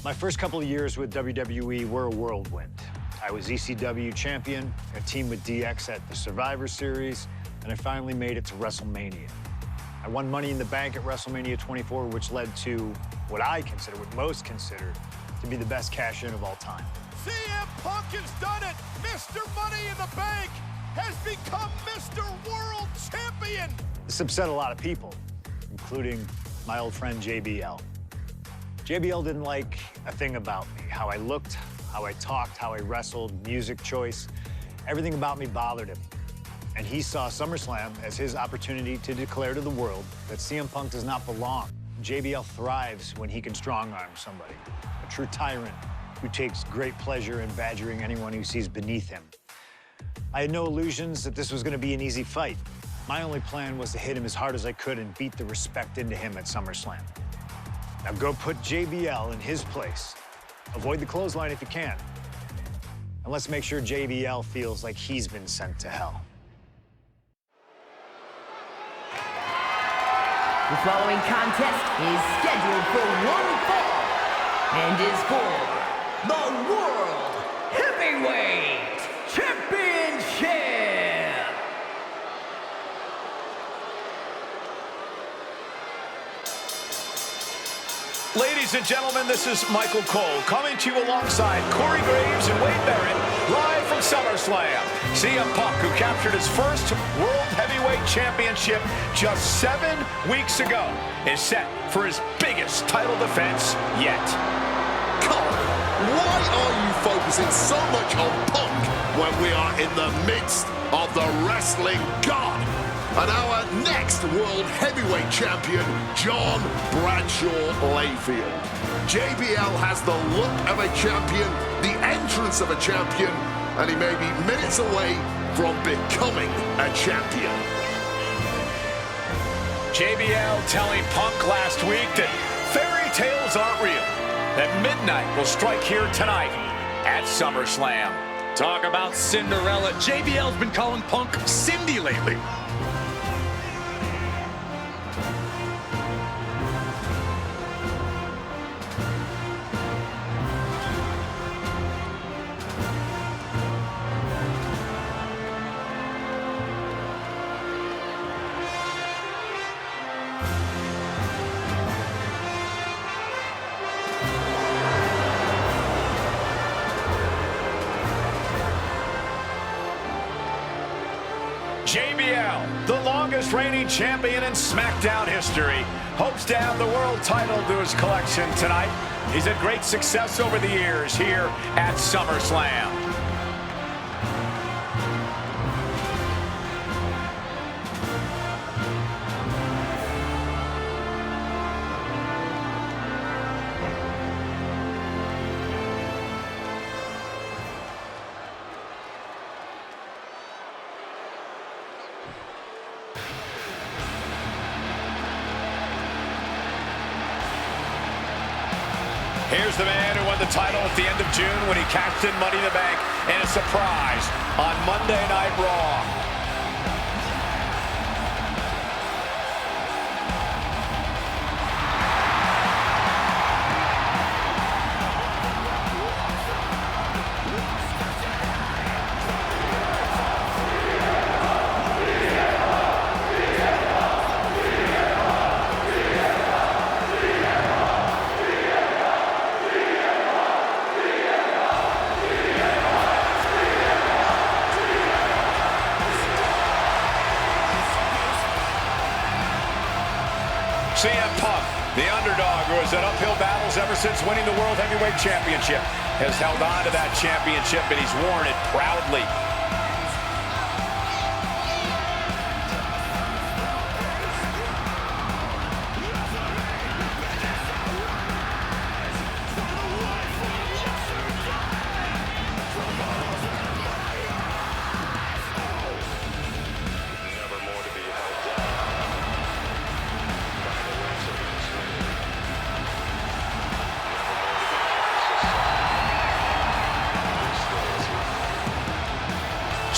My first couple of years with WWE were a whirlwind. I was ECW champion, a team with DX at the Survivor Series, and I finally made it to WrestleMania. I won Money in the Bank at WrestleMania 24, which led to what most consider to be the best cash-in of all time. CMPunk has done it! Mr. Money in the Bank has become Mr. World Champion! This upset a lot of people, including my old friend JBL. JBL didn't like a thing about me, how I looked, how I talked, how I wrestled, music choice. Everything about me bothered him. And he saw SummerSlam as his opportunity to declare to the world that CM Punk does not belong. JBL thrives when he can strong-arm somebody, a true tyrant who takes great pleasure in badgering anyone who sees beneath him. I had no illusions that this was going to be an easy fight. My only plan was to hit him as hard as I could and beat the respect into him at SummerSlam. Now go put JBL in his place. Avoid the clothesline if you can. And let's make sure JBL feels like he's been sent to hell. The following contest is scheduled for one fall and is for the World Heavyweight Championship. Ladies and gentlemen, this is Michael Cole coming to you alongside Corey Graves and Wade Barrett, live from SummerSlam. CM Punk, who captured his first World Heavyweight Championship just 7 weeks ago, is set for his biggest title defense yet. Cole, why are you focusing so much on Punk when we are in the midst of the wrestling god? And our next World Heavyweight Champion, John Bradshaw Layfield. JBL has the look of a champion, the entrance of a champion, and he may be minutes away from becoming a champion. JBL telling Punk last week that fairy tales aren't real, that midnight will strike here tonight at SummerSlam. Talk about Cinderella. JBL's been calling Punk Cindy lately. JBL, the longest reigning champion in SmackDown history, hopes to add the world title to his collection tonight. He's had great success over the years here at SummerSlam. Here's the man who won the title at the end of June when he cashed in Money in the Bank in a surprise on Monday Night Raw. CM Punk, the underdog who has had uphill battles ever since winning the World Heavyweight Championship, has held on to that championship and he's worn it proudly.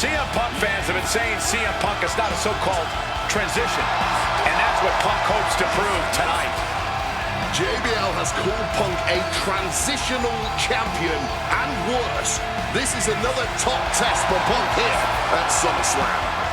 CM Punk fans have been saying CM Punk is not a so-called transition, and that's what Punk hopes to prove tonight. JBL has called Punk a transitional champion, and worse. This is another top test for Punk here at SummerSlam.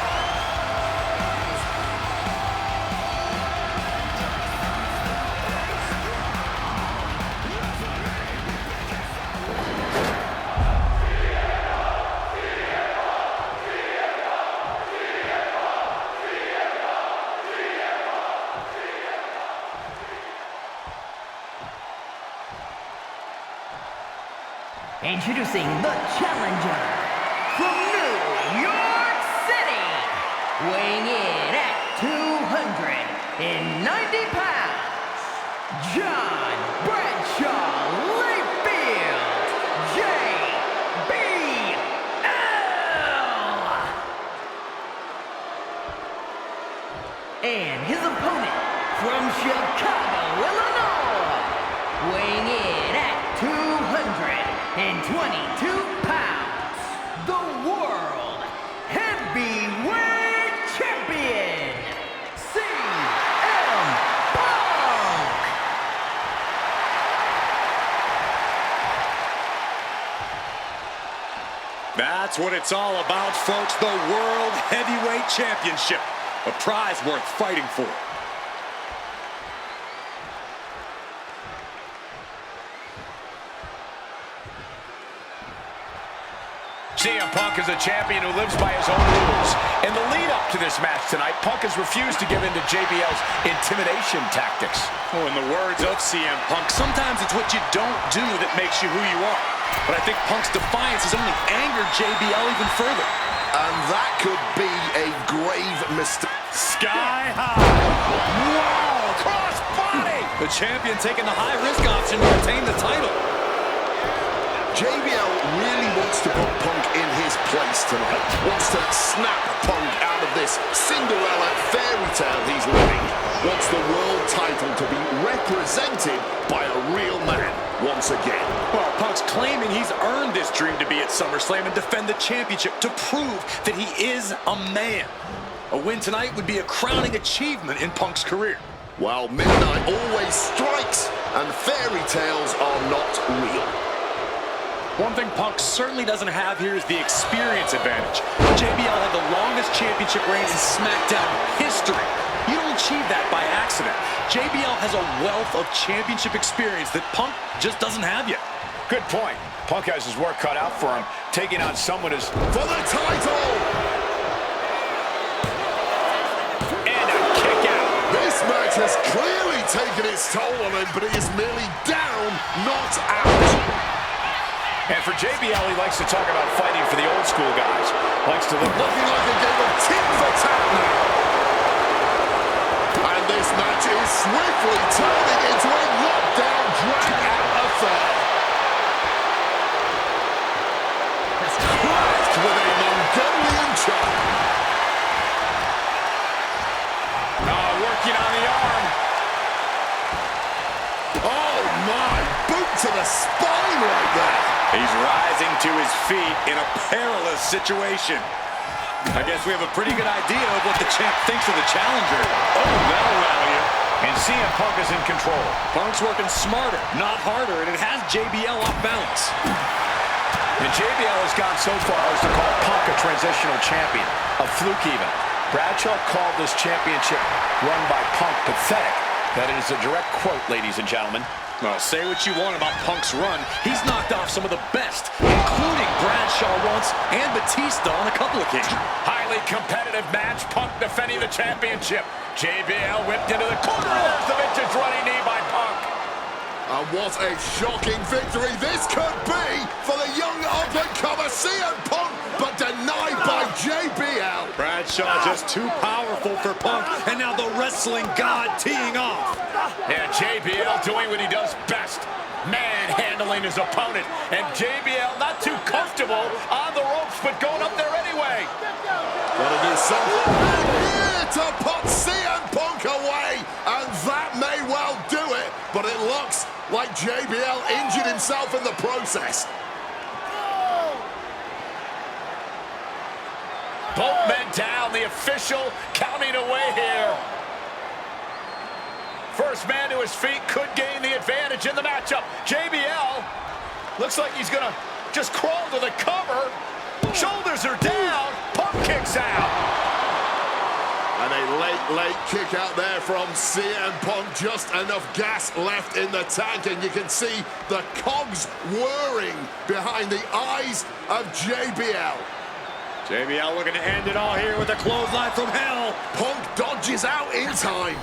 Introducing the challenger from New York City, weighing in at 290 pounds, John Bradshaw Layfield, JBL. And his opponent from Chicago, Illinois, weighing in at 222 pounds, the World Heavyweight Champion, CM Punk. That's what it's all about, folks. The World Heavyweight Championship. A prize worth fighting for. CM Punk is a champion who lives by his own rules. In the lead-up to this match tonight, Punk has refused to give in to JBL's intimidation tactics. Oh, in the words of CM Punk, sometimes it's what you don't do that makes you who you are. But I think Punk's defiance has only angered JBL even further. And that could be a grave mistake. Sky high. Wow, cross body. The champion taking the high-risk option to retain the title. JBL really wants to put Punk in his place tonight. Wants to snap Punk out of this Cinderella fairy tale he's living. Wants the world title to be represented by a real man once again. Well, Punk's claiming he's earned this dream to be at SummerSlam and defend the championship to prove that he is a man. A win tonight would be a crowning achievement in Punk's career. Well, midnight always strikes, and fairy tales are not real. One thing Punk certainly doesn't have here is the experience advantage. JBL had the longest championship reign in SmackDown history. You don't achieve that by accident. JBL has a wealth of championship experience that Punk just doesn't have yet. Good point. Punk has his work cut out for him, taking on someone who's... For the title! And a kick out. This match has clearly taken its toll on him, but he is merely down, not out. And for JBL, he likes to talk about fighting for the old school guys. Likes to look... Looking like a game of tit for tat now. And this match is swiftly turning into a knockdown, drag-out affair. It's cracked with a Mongolian chop. Working on the arm. Oh my, boot to the spine right there. He's rising to his feet in a perilous situation. I guess we have a pretty good idea of what the champ thinks of the challenger. Oh, that'll rattle you. And CM Punk is in control. Punk's working smarter, not harder, and it has JBL off balance. And JBL has gone so far as to call Punk a transitional champion, a fluke even. Bradshaw called this championship run by Punk pathetic. That is a direct quote, ladies and gentlemen. Well, say what you want about Punk's run. He's knocked off some of the best, including Bradshaw once and Batista on a couple occasions. Highly competitive match. Punk defending the championship. JBL whipped into the corner of the vintage running knee by Punk. And what a shocking victory this could be for the young up-and-comer CM Punk, but denied by JBL. Bradshaw just too powerful for Punk, and now the wrestling god teeing off. Yeah, JBL doing what he does best, manhandling his opponent. And JBL not too comfortable on the ropes, but going up there anyway. Gotta do something here to put CM Punk away, and that may well do it, but it looks like JBL injured himself in the process. Both men down, the official counting away here. First man to his feet could gain the advantage in the matchup. JBL looks like he's gonna just crawl to the cover. Shoulders are down. Punk kicks out. And a late kick out there from CM Punk. Just enough gas left in the tank, and you can see the cogs whirring behind the eyes of JBL. JBL looking to end it all here with a clothesline from hell. Punk dodges out in time.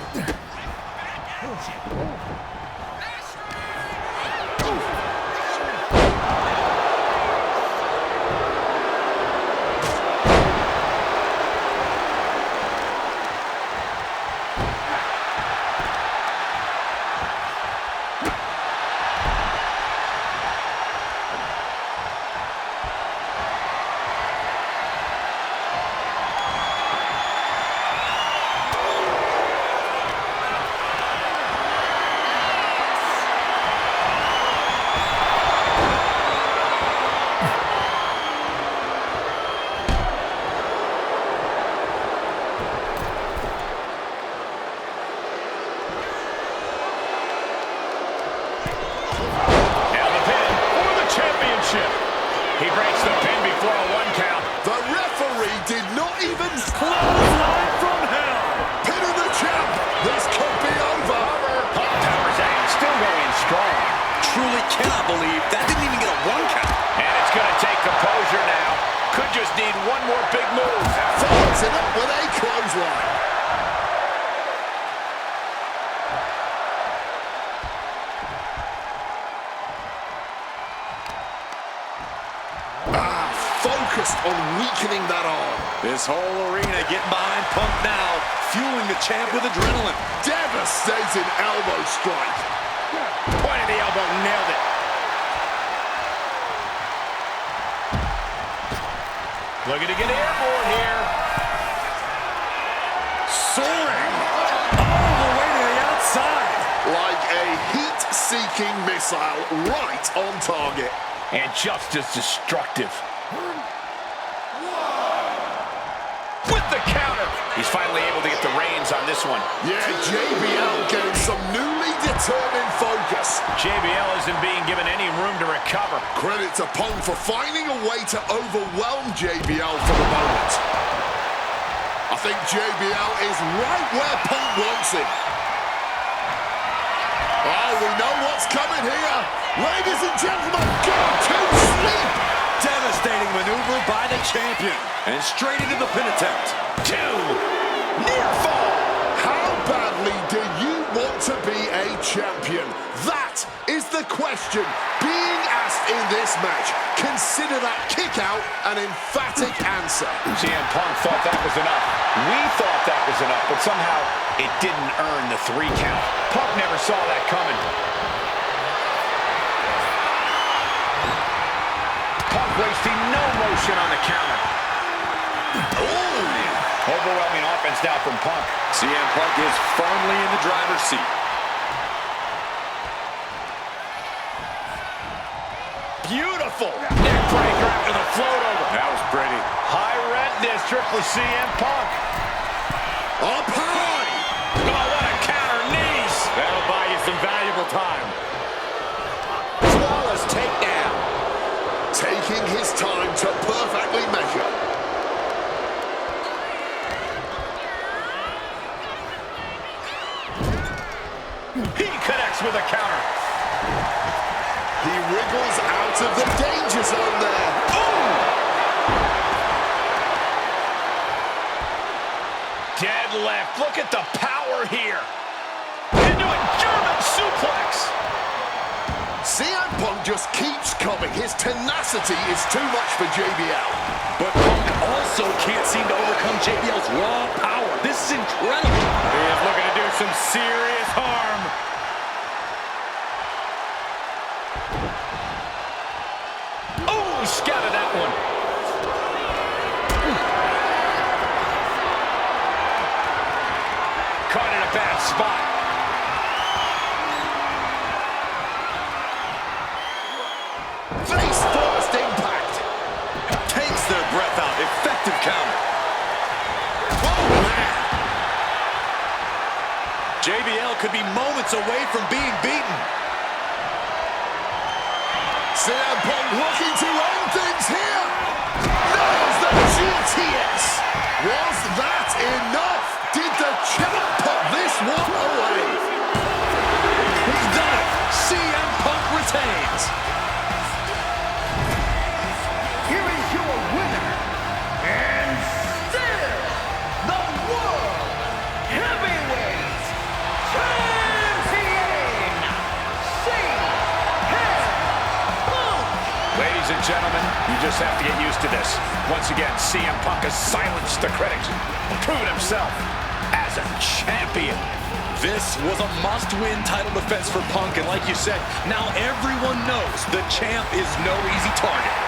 He breaks the pin before a 1 count. The referee did not even Clothesline from hell. Pin of the champ. This could be over. Punk powers in, still going strong. Truly cannot believe that didn't even get a 1 count. And it's going to take composure now. Could just need one more big move. Follows it up with a clothesline. Focused on weakening that arm. This whole arena getting behind Punk now, fueling the champ with adrenaline. Devastating elbow strike. Point of the elbow, nailed it. Looking to get airborne here. Soaring all the way to the outside. Like a heat-seeking missile right on target. And just as destructive. With the counter. He's finally able to get the reins on this one. Yeah, JBL getting some newly determined focus. JBL isn't being given any room to recover. Credit to Punk for finding a way to overwhelm JBL for the moment. I think JBL is right where Punk wants him. Oh, we know what's coming here. Ladies and gentlemen, go to sleep. Devastating maneuver by the champion. And straight into the pin attempt. 2. Near fall. How badly do you want to be a champion? That is the question being asked in this match. Consider that kick out an emphatic answer. CM Punk thought that was enough. We thought that was enough, but somehow it didn't earn the 3 count. Punk never saw that coming. Punk wasting no motion on the counter. Ooh. Overwhelming offense now from Punk. CM Punk is firmly in the driver's seat. Beautiful. Neck breaker after the float over. That was pretty. High rent district for CM Punk. Up high. Oh, what a counter, knees. That'll buy you some valuable time. Flawless takedown. Taking his time to perfectly measure. He connects with a counter. He wriggles out of the danger zone there. Ooh! Dead left. Look at the power here. Into a German suplex. CM Punk just keeps coming. His tenacity is too much for JBL. But Punk also can't seem to overcome JBL's raw power. This is incredible. He is looking to do some serious harm. Oh, scouted that one. Caught in a bad spot. Face first impact. Takes their breath out. Effective counter. Oh, man. JBL could be moments away from being beaten. CM Punk looking to end things here. Nails the GTS. Was that enough? Did the champ put this one away? He's done it. CM Punk retains. Here is your winner, and still the World Heavyweight Champion, CM Punk. Ladies and gentlemen, you just have to get used to this. Once again, CM Punk has silenced the critics and proven himself as a champion. This was a must-win title defense for Punk, and like you said, now everyone knows the champ is no easy target.